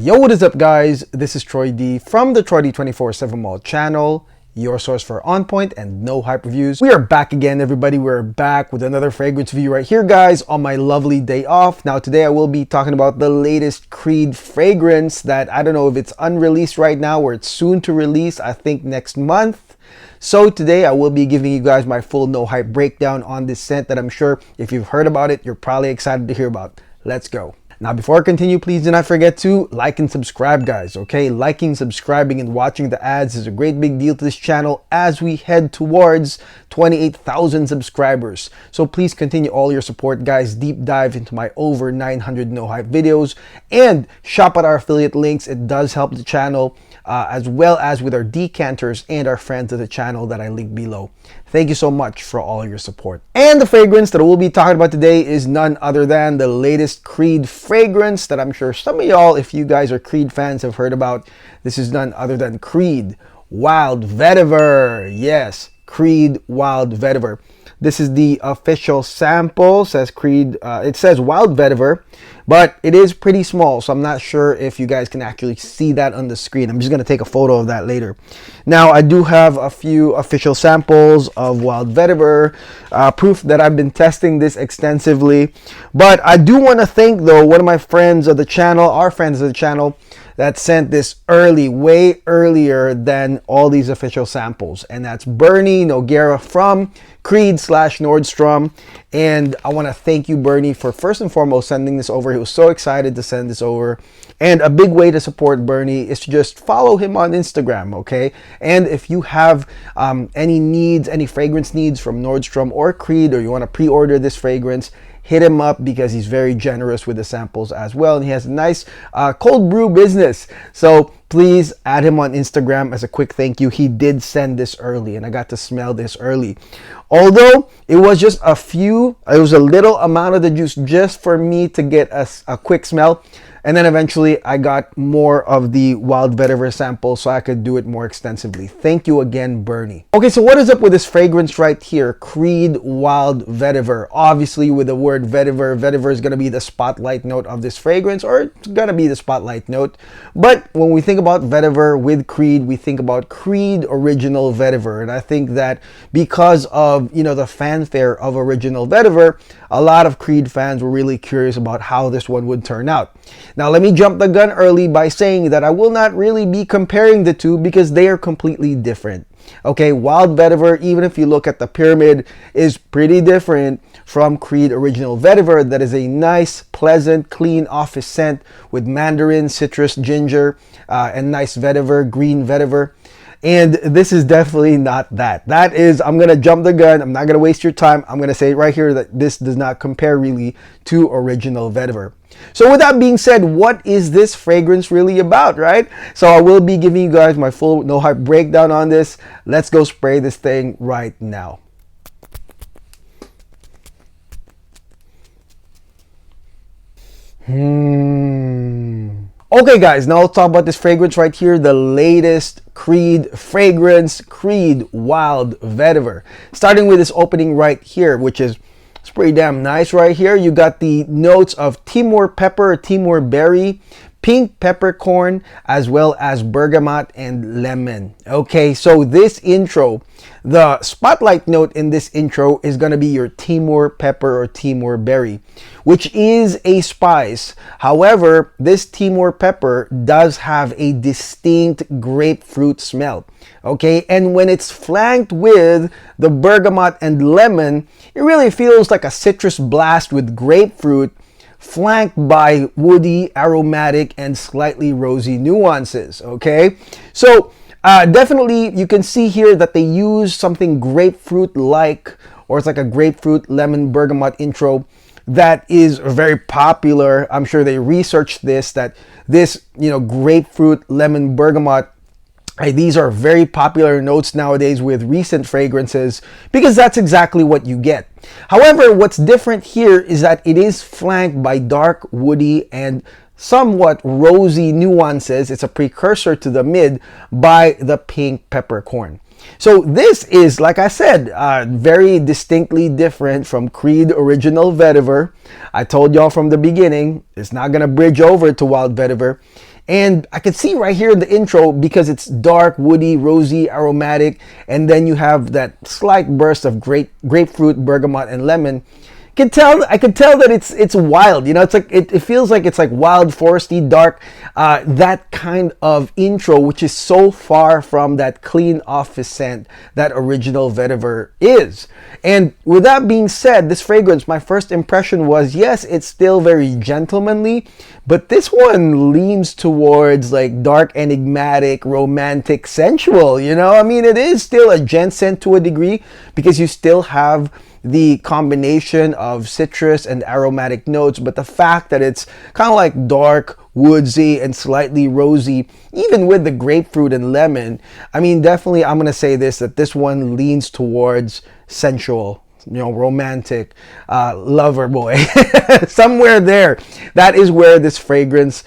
Yo, what is up guys? This is Troy D from the Troy D 24/7 Mall channel, your source for on point and no hype reviews. We are back again, everybody. We're back with another fragrance review right here, guys, on my lovely day off. Now today I will be talking about the latest Creed fragrance that I don't know if it's unreleased right now or it's soon to release, I think next month. So today I will be giving you guys my full no hype breakdown on this scent that I'm sure if you've heard about it, you're probably excited to hear about. Let's go. Now, before I continue, please do not forget to like and subscribe, guys, okay? Liking, subscribing, and watching the ads is a great big deal to this channel as we head towards 28,000 subscribers. So please continue all your support, guys. Deep dive into my over 900 no hype videos and shop at our affiliate links. It does help the channel, as well as with our decanters and our friends of the channel that I link below. Thank you so much for all your support. And the fragrance that we'll be talking about today is none other than the latest Creed fragrance that I'm sure some of y'all, if you guys are Creed fans, have heard about. This is none other than Creed Wild Vetiver. Yes, Creed Wild Vetiver. This is the official sample. Says Creed, it says Wild Vetiver, but it is pretty small, so I'm not sure if you guys can actually see that on the screen. I'm just going to take a photo of that later. Now, I do have a few official samples of Wild Vetiver, proof that I've been testing this extensively. But I do want to thank, though, one of my friends of the channel, our friends of the channel, that sent this early, way earlier than all these official samples. And that's Bernie.noguera from Creed/Nordstrom. And I want to thank you, Bernie, for first and foremost sending this over. He was so excited to send this over. And a big way to support Bernie is to just follow him on Instagram, okay? And if you have any needs, any fragrance needs from Nordstrom or Creed, or you want to pre-order this fragrance, hit him up because he's very generous with the samples as well. And he has a nice cold brew business. So please add him on Instagram as a quick thank you. He did send this early and I got to smell this early. Although it was just it was a little amount of the juice just for me to get a quick smell. And then eventually I got more of the Wild Vetiver sample so I could do it more extensively. Thank you again, Bernie. Okay, so what is up with this fragrance right here? Creed Wild Vetiver. Obviously with the word vetiver, vetiver is going to be the spotlight note of this fragrance, or it's going to be the spotlight note. But when we think about vetiver with Creed, we think about Creed Original Vetiver. And I think that because of, you know, the fanfare of Original Vetiver, a lot of Creed fans were really curious about how this one would turn out. Now, let me jump the gun early by saying that I will not really be comparing the two because they are completely different. Okay, Wild Vetiver, even if you look at the pyramid, is pretty different from Creed Original Vetiver. That is a nice, pleasant, clean office scent with mandarin, citrus, ginger, and nice vetiver, green vetiver. And this is definitely not that. That is, I'm going to jump the gun. I'm not going to waste your time. I'm going to say right here that this does not compare really to Original Vetiver. So with that being said, what is this fragrance really about, right? So I will be giving you guys my full no hype breakdown on this. Let's go spray this thing right now. Okay guys, now let's talk about this fragrance right here, the latest Creed fragrance, Creed Wild Vetiver. Starting with this opening right here, which is it's pretty damn nice right here. You got the notes of Timor pepper, Timor berry, pink peppercorn, as well as bergamot and lemon. Okay, so this intro, the spotlight note in this intro is going to be your Timor pepper or Timor berry, which is a spice. However, this Timor pepper does have a distinct grapefruit smell. Okay, and when it's flanked with the bergamot and lemon, it really feels like a citrus blast with grapefruit, flanked by woody, aromatic, and slightly rosy nuances. Okay, so definitely you can see here that they use something grapefruit-like, or it's like a grapefruit lemon bergamot intro that is very popular. I'm sure they researched this, that this, you know, grapefruit lemon bergamot, these are very popular notes nowadays with recent fragrances because that's exactly what you get. However, what's different here is that it is flanked by dark, woody, and somewhat rosy nuances. It's a precursor to the mid by the pink peppercorn. So this is, like I said, very distinctly different from Creed Original Vetiver. I told y'all from the beginning, it's not going to bridge over to Wild Vetiver. And I could see right here in the intro, because it's dark, woody, rosy, aromatic, and then you have that slight burst of grapefruit, bergamot, and lemon. I could tell that it's wild. You know, it's like it feels like it's like wild, foresty, dark. That kind of intro, which is so far from that clean office scent that original vetiver is. And with that being said, this fragrance, my first impression was, yes, it's still very gentlemanly, but this one leans towards like dark, enigmatic, romantic, sensual. You know, I mean, it is still a gent scent to a degree, because you still have the combination of citrus and aromatic notes, but the fact that it's kind of like dark, woodsy, and slightly rosy, even with the grapefruit and lemon, I mean, definitely I'm gonna say that this one leans towards sensual, you know, romantic, lover boy. Somewhere there, that is where this fragrance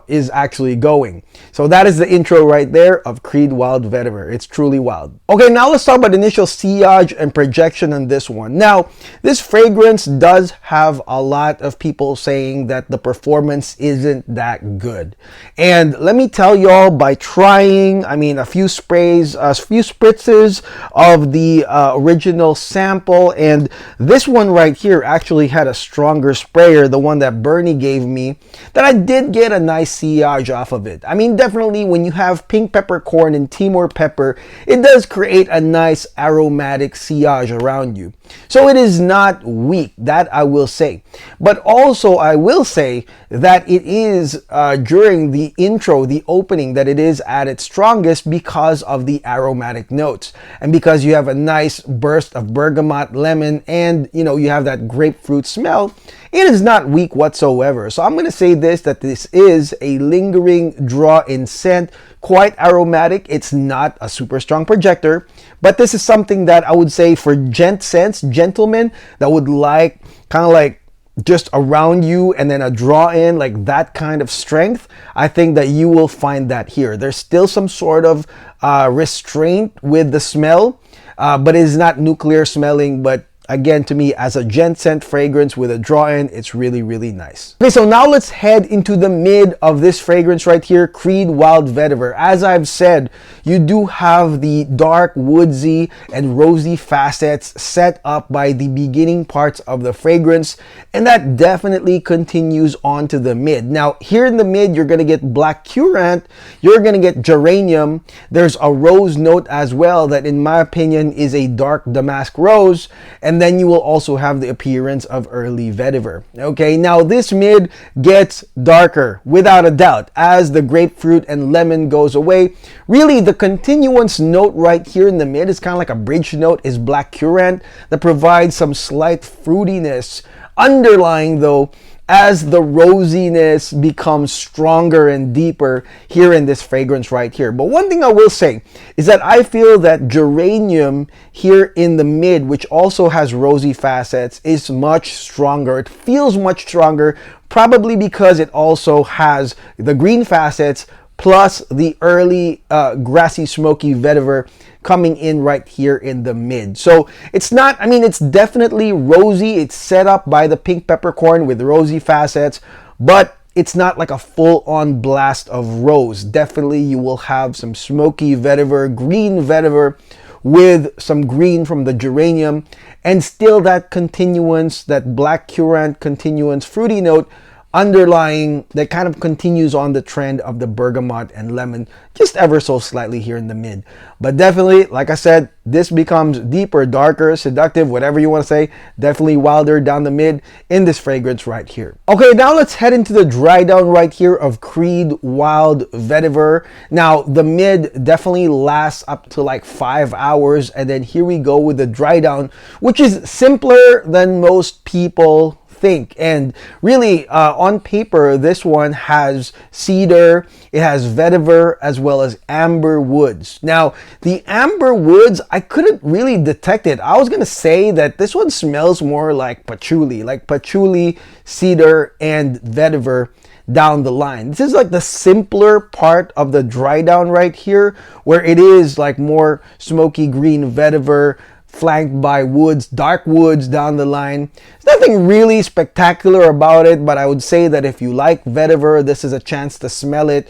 is actually going. So that is the intro right there of Creed Wild Vetiver. It's truly wild. Okay, now let's talk about initial sillage and projection on this one. Now, this fragrance does have a lot of people saying that the performance isn't that good. And let me tell y'all, by trying, I mean, a few sprays, a few spritzes of the original sample, and this one right here actually had a stronger sprayer, the one that Bernie gave me, that I did get a nice sillage off of it. I mean, definitely when you have pink peppercorn and Timor pepper, it does create a nice aromatic sillage around you. So it is not weak, that I will say. But also I will say that it is during the intro, the opening, that it is at its strongest because of the aromatic notes. And because you have a nice burst of bergamot, lemon, and you know, you have that grapefruit smell, it is not weak whatsoever. So I'm going to say that this is a lingering draw-in scent, quite aromatic. It's not a super strong projector, but this is something that I would say for gentlemen that would like kind of like just around you and then a draw-in, like that kind of strength. I think that you will find that here. There's still some sort of restraint with the smell, but it is not nuclear smelling. But again, to me, as a gent scent fragrance with a draw-in, it's really, really nice. Okay, so now let's head into the mid of this fragrance right here, Creed Wild Vetiver. As I've said, you do have the dark, woodsy, and rosy facets set up by the beginning parts of the fragrance, and that definitely continues on to the mid. Now, here in the mid, you're gonna get black currant, you're gonna get geranium, there's a rose note as well that in my opinion is a dark damask rose, and then you will also have the appearance of early vetiver. Okay, now this mid gets darker without a doubt as the grapefruit and lemon goes away. Really, the continuance note right here in the mid is kind of like a bridge note, is black currant that provides some slight fruitiness underlying though, as the rosiness becomes stronger and deeper here in this fragrance right here. But one thing I will say is that I feel that geranium here in the mid, which also has rosy facets, is much stronger. It feels much stronger, probably because it also has the green facets plus the early grassy, smoky vetiver coming in right here in the mid. So it's not, I mean, it's definitely rosy. It's set up by the pink peppercorn with rosy facets, but it's not like a full-on blast of rose. Definitely you will have some smoky vetiver, green vetiver with some green from the geranium, and still that continuance, that black currant continuance fruity note underlying that kind of continues on the trend of the bergamot and lemon, just ever so slightly here in the mid. But definitely, like I said, this becomes deeper, darker, seductive, whatever you want to say, definitely wilder down the mid in this fragrance right here. Okay, now let's head into the dry down right here of Creed Wild Vetiver. Now the mid definitely lasts up to like 5 hours, and then here we go with the dry down, which is simpler than most people think. And really, on paper, this one has cedar, it has vetiver, as well as amber woods. Now, the amber woods, I couldn't really detect it. I was gonna say that this one smells more like patchouli, cedar, and vetiver down the line. This is like the simpler part of the dry down right here, where it is like more smoky green vetiver, flanked by woods, dark woods down the line. There's nothing really spectacular about it, but I would say that if you like vetiver, this is a chance to smell it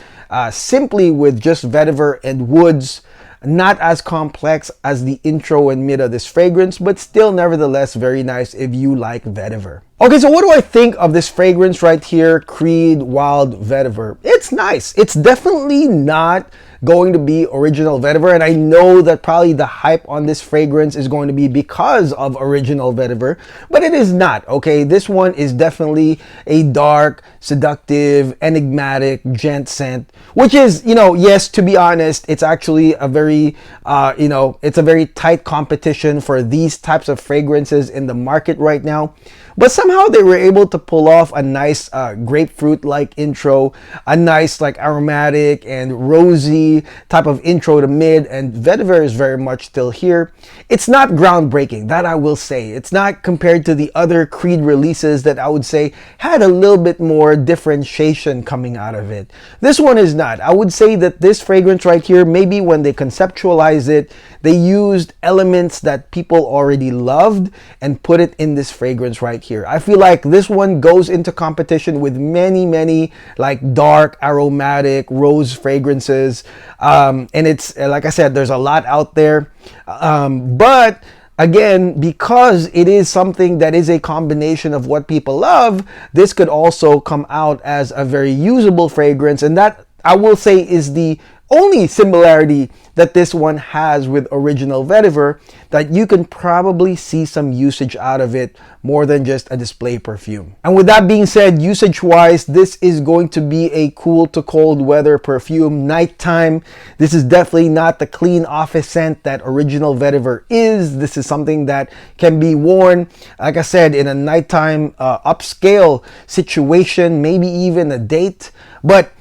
simply with just vetiver and woods. Not as complex as the intro and mid of this fragrance, but still nevertheless very nice if you like vetiver. Okay, so what do I think of this fragrance right here, Creed Wild Vetiver? It's nice. It's definitely not going to be original vetiver, and I know that probably the hype on this fragrance is going to be because of original vetiver, but it is not. Okay, this one is definitely a dark, seductive, enigmatic gent scent, which is, yes, to be honest, it's actually a very it's a very tight competition for these types of fragrances in the market right now. But somehow they were able to pull off a nice grapefruit-like intro, a nice like aromatic and rosy type of intro to mid, and vetiver is very much still here. It's not groundbreaking, that I will say. It's not compared to the other Creed releases that I would say had a little bit more differentiation coming out of it. This one is not. I would say that this fragrance right here, maybe when they conceptualized it, they used elements that people already loved and put it in this fragrance right here. I feel like this one goes into competition with many like dark aromatic rose fragrances, and it's like I said, there's a lot out there, but again, because it is something that is a combination of what people love, this could also come out as a very usable fragrance, and that I will say is the only similarity that this one has with original vetiver, that you can probably see some usage out of it more than just a display perfume. And with that being said, usage wise, this is going to be a cool to cold weather perfume, nighttime. This is definitely not the clean office scent that original vetiver is. This is something that can be worn, like I said, in a nighttime upscale situation, maybe even a date. But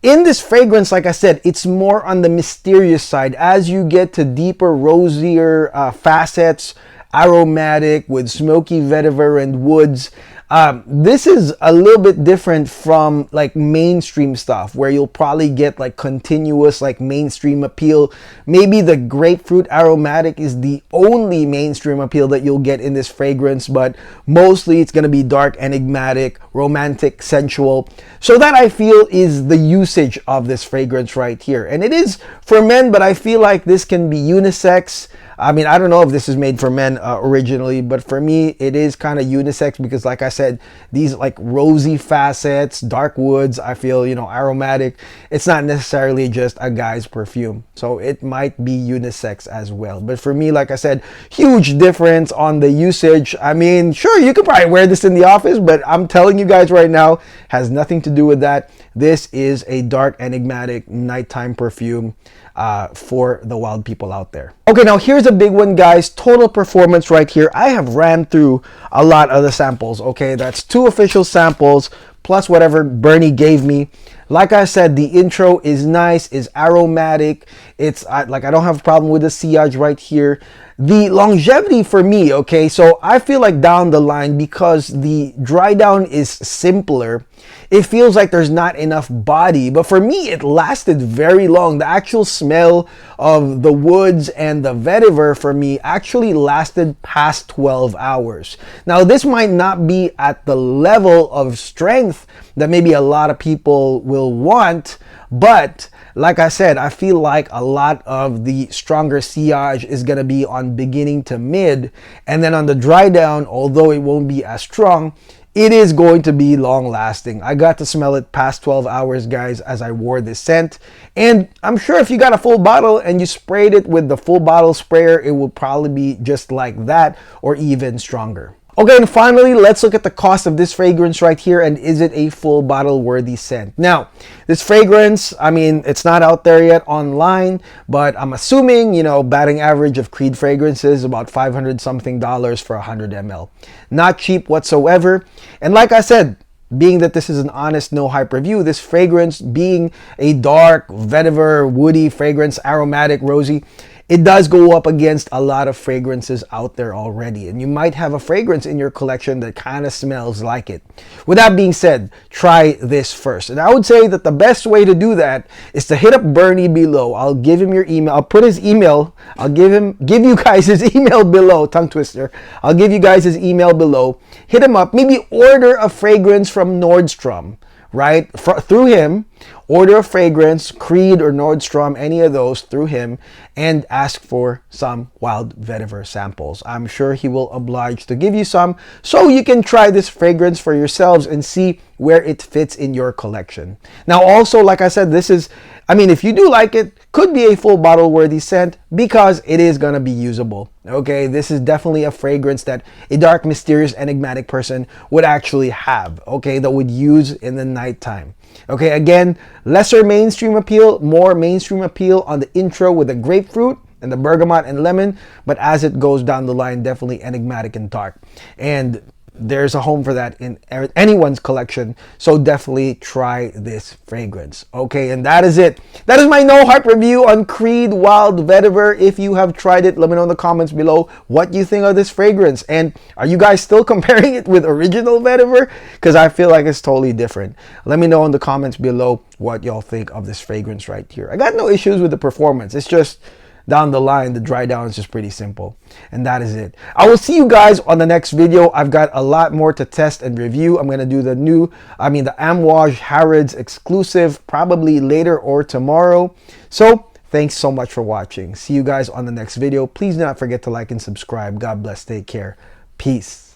in this fragrance, like I said, it's more on the mysterious side. As you get to deeper, rosier facets, aromatic with smoky vetiver and woods, this is a little bit different from like mainstream stuff where you'll probably get like continuous like mainstream appeal. Maybe the grapefruit aromatic is the only mainstream appeal that you'll get in this fragrance, but mostly it's going to be dark, enigmatic, romantic, sensual. So that I feel is the usage of this fragrance right here. And it is for men, but I feel like this can be unisex. I mean, I don't know if this is made for men originally, but for me, it is kind of unisex because, like I said, these like rosy facets, dark woods, I feel, aromatic. It's not necessarily just a guy's perfume. So it might be unisex as well. But for me, like I said, huge difference on the usage. I mean, sure, you could probably wear this in the office, but I'm telling you guys right now, has nothing to do with that. This is a dark, enigmatic nighttime perfume for the wild people out there. Okay, now here's a big one, guys. Total performance right here. I have ran through a lot of the samples. Okay, that's 2 official samples plus whatever Bernie gave me. Like I said, the intro is nice, is aromatic. It's like I don't have a problem with the sillage right here. The longevity for me, okay, so I feel like down the line, because the dry down is simpler, it feels like there's not enough body, but for me it lasted very long. The actual smell of the woods and the vetiver for me actually lasted past 12 hours. Now this might not be at the level of strength that maybe a lot of people will want, but like I said, I feel like a lot of the stronger sillage is going to be on beginning to mid, and then on the dry down, although it won't be as strong, it is going to be long lasting. I got to smell it past 12 hours, guys, as I wore this scent. And I'm sure if you got a full bottle and you sprayed it with the full bottle sprayer, it will probably be just like that or even stronger. Okay, and finally, let's look at the cost of this fragrance right here, and is it a full bottle worthy scent? Now, this fragrance, I mean, it's not out there yet online, but I'm assuming, batting average of Creed fragrances about $500 something for 100 ml. Not cheap whatsoever. And like I said, being that this is an honest, no hype review, this fragrance being a dark, vetiver, woody fragrance, aromatic, rosy, it does go up against a lot of fragrances out there already. And you might have a fragrance in your collection that kind of smells like it. With that being said, try this first. And I would say that the best way to do that is to hit up Bernie below. I'll give him your email. I'll put his email. I'll give you guys his email below. Tongue twister. I'll give you guys his email below. Hit him up. Maybe order a fragrance from Nordstrom, right? Through him. Order a fragrance, Creed or Nordstrom, any of those through him, and ask for some Wild Vetiver samples. I'm sure he will oblige to give you some so you can try this fragrance for yourselves and see where it fits in your collection. Now also, like I said, this is, I mean, if you do like it, could be a full bottle worthy scent because it is going to be usable. Okay, this is definitely a fragrance that a dark, mysterious, enigmatic person would actually have, okay, that would use in the nighttime. Okay, again, lesser mainstream appeal, more mainstream appeal on the intro with the grapefruit and the bergamot and lemon, but as it goes down the line, definitely enigmatic and dark. And there's a home for that in anyone's collection, so definitely try this fragrance. Okay, and that is it. That is my no hype review on Creed Wild Vetiver. If you have tried it, let me know in the comments below what you think of this fragrance, and are you guys still comparing it with original Vetiver? Because I feel like it's totally different. Let me know in the comments below what y'all think of this fragrance right here. I got no issues with the performance. It's just down the line, the dry down is just pretty simple. And that is it. I will see you guys on the next video. I've got a lot more to test and review. I'm going to do the Amouage Harrods exclusive probably later or tomorrow. So thanks so much for watching. See you guys on the next video. Please do not forget to like and subscribe. God bless. Take care. Peace.